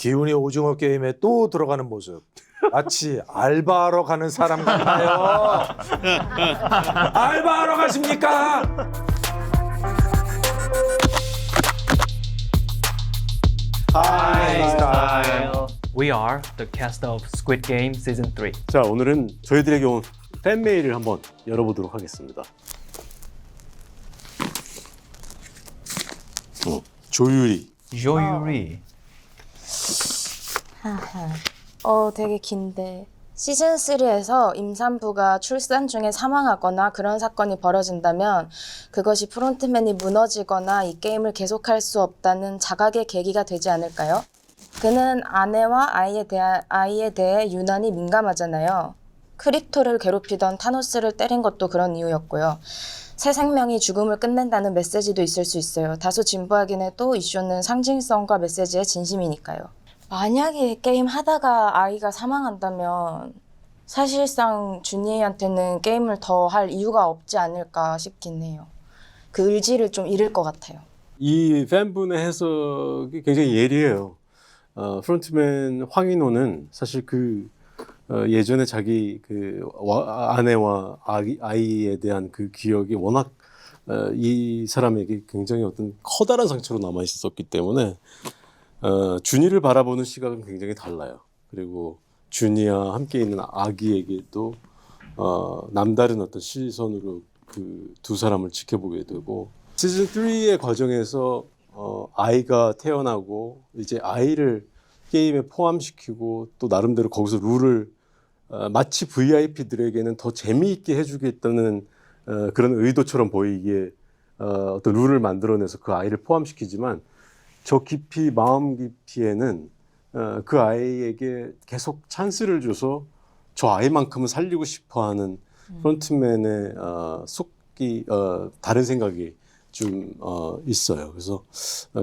기훈이 오징어 게임에 또 들어가는 모습. 마치 알바하러 가는 사람 같아요. 알바하러 가십니까? We are the cast of Squid Game Season 3. 자, 오늘은 저희들에게 온 팬메일을 한번 열어보도록 하겠습니다. 조유리. 조유리. 되게 긴데. 시즌 3에서 임산부가 출산 중에 사망하거나 그런 사건이 벌어진다면 그것이 프론트맨이 무너지거나 이 게임을 계속할 수 없다는 자각의 계기가 되지 않을까요? 그는 아내와 아이에 대해 유난히 민감하잖아요. 크립토를 괴롭히던 타노스를 때린 것도 그런 이유였고요. 새 생명이 죽음을 끝낸다는 메시지도 있을 수 있어요. 다소 진부하긴 해도 이쇼는 상징성과 메시지의 진심이니까요. 만약에 게임 하다가 아이가 사망한다면 사실상 준이한테는 게임을 더 할 이유가 없지 않을까 싶긴 해요. 그 의지를 좀 잃을 것 같아요. 이 팬분의 해석이 굉장히 예리해요. 프론트맨 황인호는 사실 예전에 자기 아내와 아이에 대한 그 기억이 워낙 이 사람에게 굉장히 어떤 커다란 상처로 남아 있었기 때문에 준이를 바라보는 시각은 굉장히 달라요. 그리고 준이와 함께 있는 아기에게도 남다른 어떤 시선으로 그 두 사람을 지켜보게 되고, 시즌 3의 과정에서 아이가 태어나고 이제 아이를 게임에 포함시키고 또 나름대로 거기서 룰을 마치 VIP들에게는 더 재미있게 해주겠다는 그런 의도처럼 보이기에 어떤 룰을 만들어내서 그 아이를 포함시키지만, 저 깊이 마음 깊이에는 그 아이에게 계속 찬스를 줘서 저 아이만큼은 살리고 싶어하는 프론트맨의 다른 생각이 좀 있어요. 그래서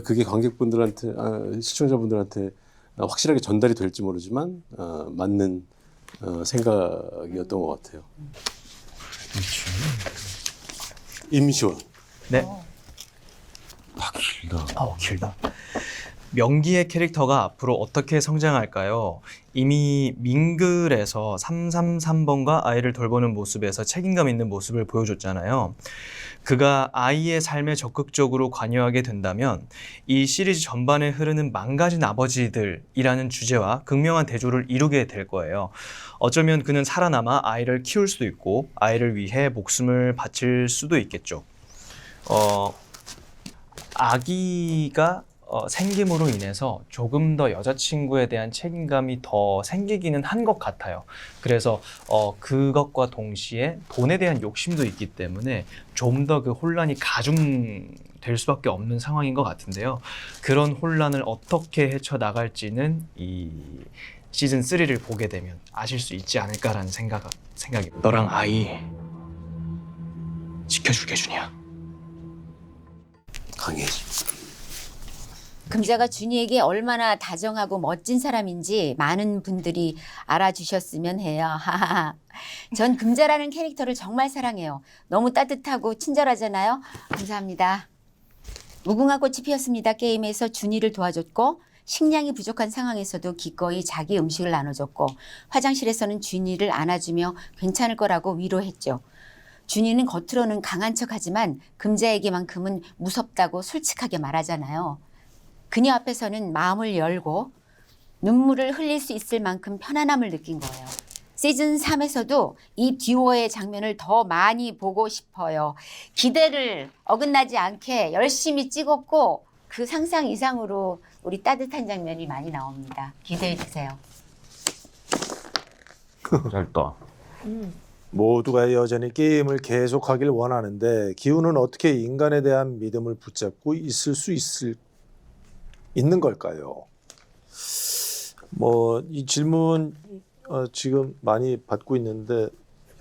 그게 관객분들한테 시청자분들한테 확실하게 전달이 될지 모르지만 맞는 생각이었던 것 같아요. 임시원. 네. 길다. 길다. 명기의 캐릭터가 앞으로 어떻게 성장할까요? 이미 민글에서 333번가 아이를 돌보는 모습에서 책임감 있는 모습을 보여줬잖아요. 그가 아이의 삶에 적극적으로 관여하게 된다면 이 시리즈 전반에 흐르는 망가진 아버지들이라는 주제와 극명한 대조를 이루게 될 거예요. 어쩌면 그는 살아남아 아이를 키울 수도 있고 아이를 위해 목숨을 바칠 수도 있겠죠. 아기가 생김으로 인해서 조금 더 여자친구에 대한 책임감이 더 생기기는 한 것 같아요. 그래서 그것과 동시에 돈에 대한 욕심도 있기 때문에 좀 더 그 혼란이 가중될 수밖에 없는 상황인 것 같은데요. 그런 혼란을 어떻게 헤쳐나갈지는 이 시즌 3를 보게 되면 아실 수 있지 않을까라는 생각입니다. 너랑 아이 지켜줄게, 준이야. 강해지. 금자가 준이에게 얼마나 다정하고 멋진 사람인지 많은 분들이 알아주셨으면 해요. 전 금자라는 캐릭터를 정말 사랑해요. 너무 따뜻하고 친절하잖아요. 감사합니다. 무궁화 꽃이 피었습니다. 게임에서 준이를 도와줬고, 식량이 부족한 상황에서도 기꺼이 자기 음식을 나눠줬고, 화장실에서는 준이를 안아주며 괜찮을 거라고 위로했죠. 준이는 겉으로는 강한 척하지만 금자에게만큼은 무섭다고 솔직하게 말하잖아요. 그녀 앞에서는 마음을 열고 눈물을 흘릴 수 있을 만큼 편안함을 느낀 거예요. 시즌 3에서도 이 듀오의 장면을 더 많이 보고 싶어요. 기대를 어긋나지 않게 열심히 찍었고 그 상상 이상으로 우리 따뜻한 장면이 많이 나옵니다. 기대해 주세요. 짧다. 모두가 여전히 게임을 계속하길 원하는데 기훈은 어떻게 인간에 대한 믿음을 붙잡고 있을 수 있는 걸까요? 이 질문 지금 많이 받고 있는데,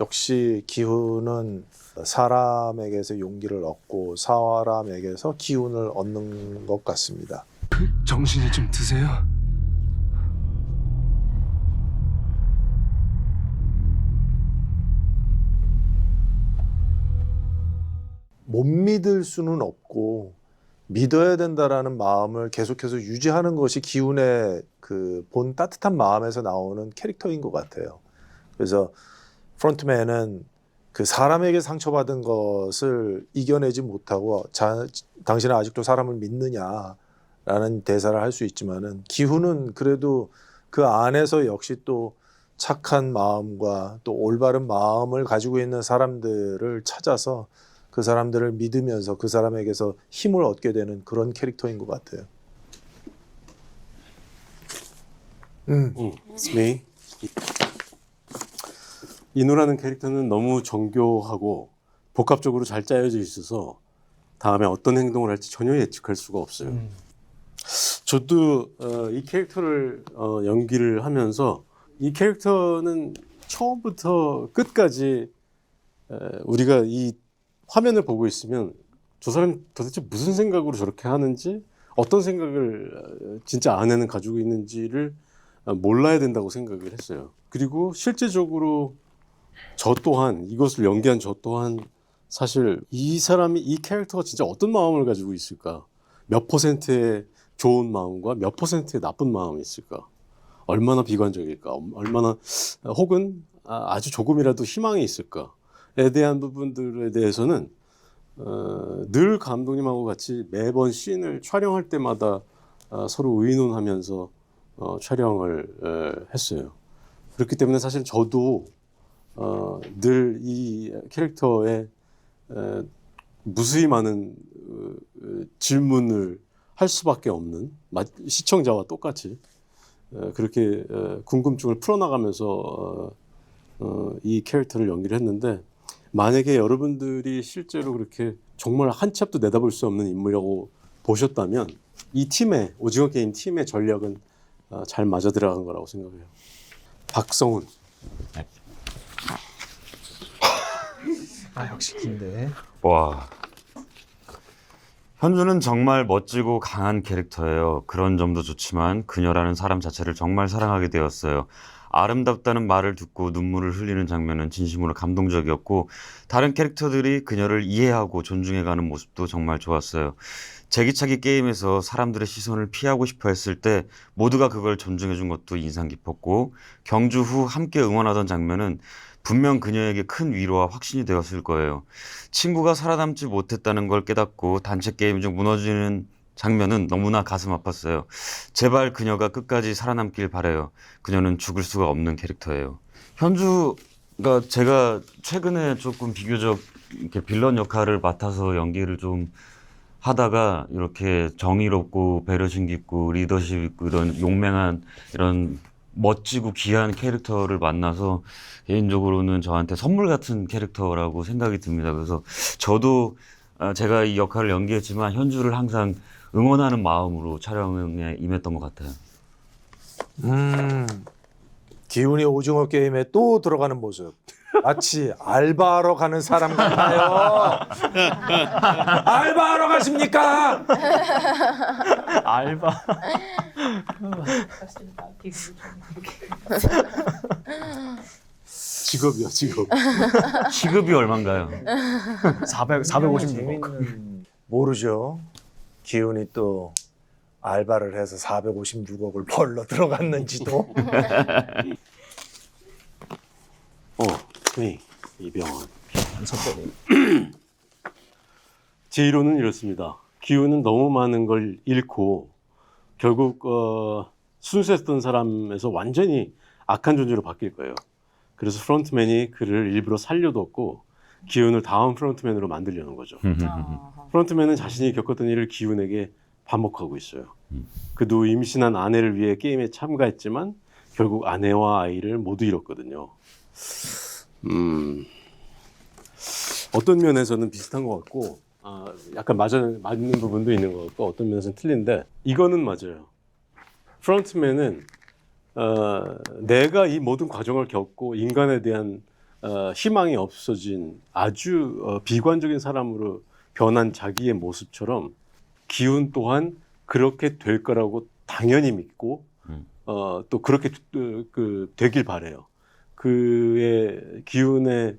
역시 기훈은 사람에게서 용기를 얻고 사람에게서 기운을 얻는 것 같습니다. 정신이 좀 드세요? 못 믿을 수는 없고 믿어야 된다라는 마음을 계속해서 유지하는 것이 기훈의 그 본 따뜻한 마음에서 나오는 캐릭터인 것 같아요. 그래서 프론트맨은 그 사람에게 상처받은 것을 이겨내지 못하고 당신은 아직도 사람을 믿느냐라는 대사를 할 수 있지만은 기훈은 그래도 그 안에서 역시 또 착한 마음과 또 올바른 마음을 가지고 있는 사람들을 찾아서 그 사람들을 믿으면서 그 사람에게서 힘을 얻게 되는 그런 캐릭터인 것 같아요. It's me. 인우라는 캐릭터는 너무 정교하고 복합적으로 잘 짜여져 있어서 다음에 어떤 행동을 할지 전혀 예측할 수가 없어요. 저도 이 캐릭터를 연기를 하면서 이 캐릭터는 처음부터 끝까지 우리가 이 화면을 보고 있으면 저 사람 도대체 무슨 생각으로 저렇게 하는지 어떤 생각을 진짜 안에는 가지고 있는지를 몰라야 된다고 생각을 했어요. 그리고 실제적으로 저 또한 이것을 연기한 저 또한 사실 이 사람이 이 캐릭터가 진짜 어떤 마음을 가지고 있을까? 몇 퍼센트의 좋은 마음과 몇 퍼센트의 나쁜 마음이 있을까? 얼마나 비관적일까? 얼마나 혹은 아주 조금이라도 희망이 있을까에 대한 부분들에 대해서는 늘 감독님하고 같이 매번 씬을 촬영할 때마다 서로 의논하면서 촬영을 했어요. 그렇기 때문에 사실 저도 늘 이 캐릭터에 무수히 많은 질문을 할 수밖에 없는 시청자와 똑같이 그렇게 궁금증을 풀어나가면서 이 캐릭터를 연기를 했는데 만약에 여러분들이 실제로 그렇게 정말 한 치 앞도 내다볼 수 없는 인물이라고 보셨다면 이 팀의 오징어 게임 팀의 전략은 잘 맞아 들어간 거라고 생각해요. 박성훈. 아 역시 긴데. 와. 현주는 정말 멋지고 강한 캐릭터예요. 그런 점도 좋지만 그녀라는 사람 자체를 정말 사랑하게 되었어요. 아름답다는 말을 듣고 눈물을 흘리는 장면은 진심으로 감동적이었고 다른 캐릭터들이 그녀를 이해하고 존중해가는 모습도 정말 좋았어요. 제기차기 게임에서 사람들의 시선을 피하고 싶어 했을 때 모두가 그걸 존중해준 것도 인상 깊었고 경주 후 함께 응원하던 장면은 분명 그녀에게 큰 위로와 확신이 되었을 거예요. 친구가 살아남지 못했다는 걸 깨닫고 단체 게임 중 무너지는 장면은 너무나 가슴 아팠어요. 제발 그녀가 끝까지 살아남길 바라요. 그녀는 죽을 수가 없는 캐릭터예요. 현주가 제가 최근에 조금 비교적 이렇게 빌런 역할을 맡아서 연기를 좀 하다가 이렇게 정의롭고 배려심 깊고 리더십 있고 이런 용맹한 이런 멋지고 귀한 캐릭터를 만나서 개인적으로는 저한테 선물 같은 캐릭터라고 생각이 듭니다. 그래서 저도 제가 이 역할을 연기했지만 현주를 항상 응원하는 마음으로 촬영에 임했던 것 같아요. 기훈이 오징어 게임에 또 들어가는 모습. 마치 알바하러 가는 사람 같아요. 알바하러 가십니까? 알바. 직업이요, 직업. 시급이 얼마인가요? 456억. 재밌는 모르죠. 기훈이 또 알바를 해서 456억을 벌러 들어갔는지도. 이병헌. 제 이론은 이렇습니다. 기훈은 너무 많은 걸 잃고 결국 순수했던 사람에서 완전히 악한 존재로 바뀔 거예요. 그래서 프론트맨이 그를 일부러 살려뒀고 기훈을 다음 프론트맨으로 만들려는 거죠. 프론트맨은 자신이 겪었던 일을 기훈에게 반복하고 있어요. 그도 임신한 아내를 위해 게임에 참가했지만 결국 아내와 아이를 모두 잃었거든요. 어떤 면에서는 비슷한 것 같고 약간 맞는 부분도 있는 것 같고 어떤 면에서는 틀린데 이거는 맞아요. 프론트맨은 내가 이 모든 과정을 겪고 인간에 대한 희망이 없어진 아주 비관적인 사람으로 변한 자기의 모습처럼 기훈 또한 그렇게 될 거라고 당연히 믿고 또 그렇게 되길 바래요. 그의 기훈의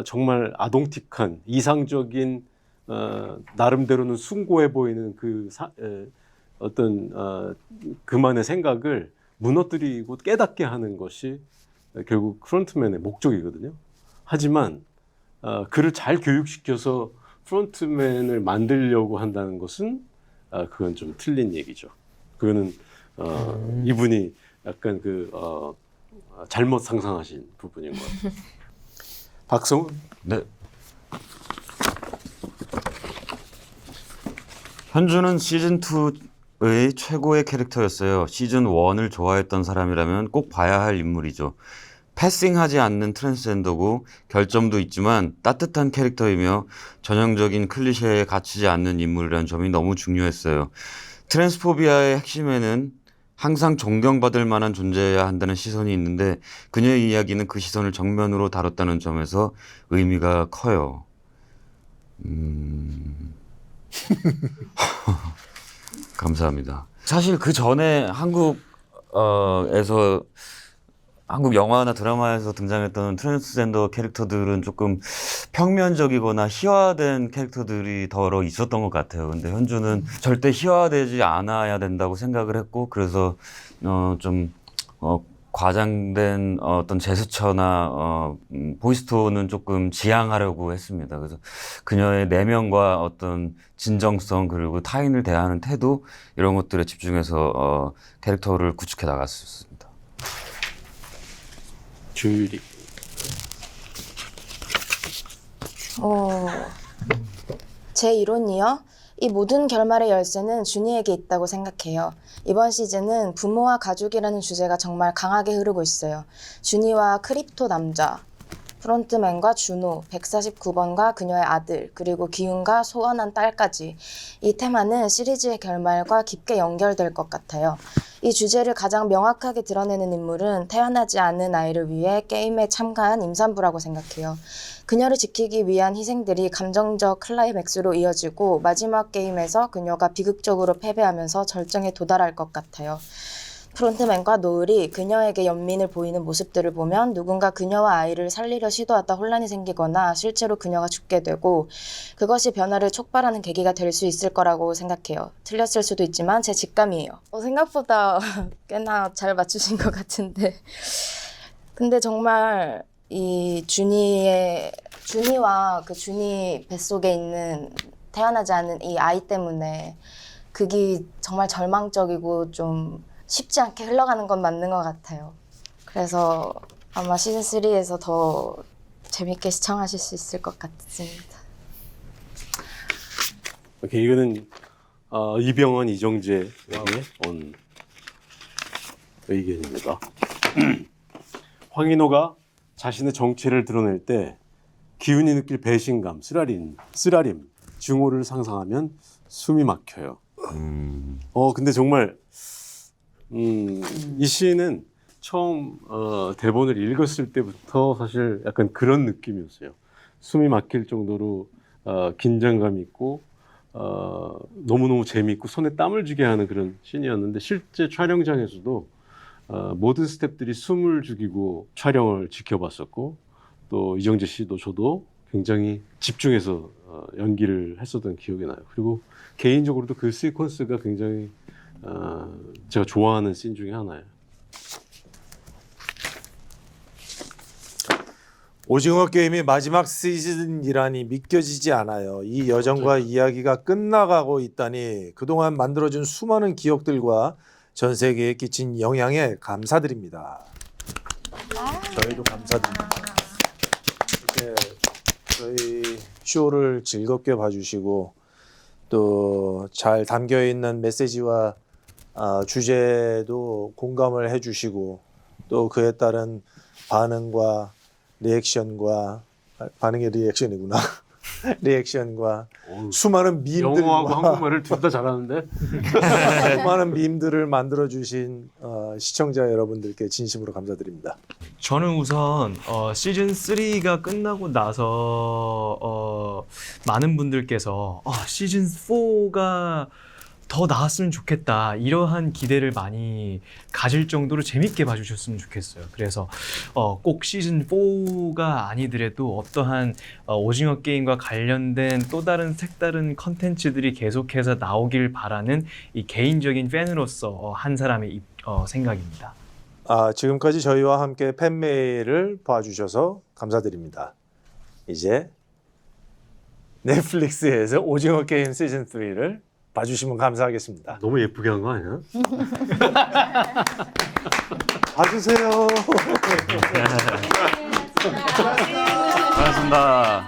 정말 아동틱한 이상적인 나름대로는 숭고해 보이는 어떤 그만의 생각을 무너뜨리고 깨닫게 하는 것이 결국 프론트맨의 목적이거든요. 하지만 그를 잘 교육시켜서 프론트맨을 만들려고 한다는 것은 그건 좀 틀린 얘기죠. 그거는 이분이 약간 잘못 상상하신 부분인 것 같아요. 박성훈. 네. 현주는 시즌2의 최고의 캐릭터였어요. 시즌1을 좋아했던 사람이라면 꼭 봐야 할 인물이죠. 패싱하지 않는 트랜스젠더고 결점도 있지만 따뜻한 캐릭터이며 전형적인 클리셰에 갇히지 않는 인물이라는 점이 너무 중요했어요. 트랜스포비아의 핵심에는 항상 존경받을 만한 존재여야 한다는 시선이 있는데 그녀의 이야기는 그 시선을 정면으로 다뤘다는 점에서 의미가 커요. 감사합니다. 사실 그 전에 한국 영화나 드라마에서 등장했던 트랜스젠더 캐릭터들은 조금 평면적이거나 희화된 캐릭터들이 더러 있었던 것 같아요. 근데 현주는 절대 희화되지 않아야 된다고 생각을 했고, 그래서 과장된 어떤 제스처나 보이스톤은 조금 지양하려고 했습니다. 그래서 그녀의 내면과 어떤 진정성 그리고 타인을 대하는 태도 이런 것들에 집중해서 캐릭터를 구축해 나갔습니다. 주율이. 제 이론이요? 이 모든 결말의 열쇠는 준이에게 있다고 생각해요. 이번 시즌은 부모와 가족이라는 주제가 정말 강하게 흐르고 있어요. 준이와 크립토 남자, 프론트맨과 준호, 149번과 그녀의 아들, 그리고 기훈과 소원한 딸까지. 이 테마는 시리즈의 결말과 깊게 연결될 것 같아요. 이 주제를 가장 명확하게 드러내는 인물은 태어나지 않은 아이를 위해 게임에 참가한 임산부라고 생각해요. 그녀를 지키기 위한 희생들이 감정적 클라이맥스로 이어지고 마지막 게임에서 그녀가 비극적으로 패배하면서 절정에 도달할 것 같아요. 프론트맨과 노을이 그녀에게 연민을 보이는 모습들을 보면 누군가 그녀와 아이를 살리려 시도하다 혼란이 생기거나 실제로 그녀가 죽게 되고 그것이 변화를 촉발하는 계기가 될 수 있을 거라고 생각해요. 틀렸을 수도 있지만 제 직감이에요. 생각보다 꽤나 잘 맞추신 것 같은데 근데 정말 이 준이와 그 준이 뱃속에 있는 태어나지 않은 이 아이 때문에 극이 정말 절망적이고 좀 쉽지 않게 흘러가는 건 맞는 것 같아요. 그래서 아마 시즌3에서 더 재밌게 시청하실 수 있을 것 같습니다. 오케이, 이거는 이병헌, 이정재에게 온 의견입니다. 황인호가 자신의 정체를 드러낼 때 기훈이 느낄 배신감, 쓰라림, 증오를 상상하면 숨이 막혀요. 근데 정말 이 시는 처음 대본을 읽었을 때부터 사실 약간 그런 느낌이었어요. 숨이 막힐 정도로 긴장감 있고 너무너무 재미있고 손에 땀을 쥐게 하는 그런 씬이었는데 실제 촬영장에서도 모든 스태프들이 숨을 죽이고 촬영을 지켜봤었고 또 이정재 씨도 저도 굉장히 집중해서 연기를 했었던 기억이 나요. 그리고 개인적으로도 그 시퀀스가 굉장히 제가 좋아하는 씬 중에 하나예요. 오징어 게임이 마지막 시즌이라니 믿겨지지 않아요. 이 여정과 이야기가 끝나가고 있다니 그동안 만들어준 수많은 기억들과 전 세계에 끼친 영향에 감사드립니다. 저희도 감사드립니다. 이렇게 저희 쇼를 즐겁게 봐주시고 또 잘 담겨있는 메시지와 주제도 공감을 해주시고 또 그에 따른 반응과 리액션과 반응의 리액션이구나. 리액션과 수많은 밈들과 영어하고 한국말을 둘 다 잘하는데 수많은 밈들을 만들어주신 시청자 여러분들께 진심으로 감사드립니다. 저는 우선 시즌 3가 끝나고 나서 많은 분들께서 시즌 4가 더 나았으면 좋겠다 이러한 기대를 많이 가질 정도로 재밌게 봐주셨으면 좋겠어요. 그래서 꼭 시즌 4가 아니더라도 어떠한 오징어 게임과 관련된 또 다른 색다른 컨텐츠들이 계속해서 나오길 바라는 이 개인적인 팬으로서 한 사람의 생각입니다. 지금까지 저희와 함께 팬메일을 봐주셔서 감사드립니다. 이제 넷플릭스에서 오징어 게임 시즌 3를 봐주시면 감사하겠습니다. 너무 예쁘게 한 거 아니야? 봐주세요. 고맙습니다.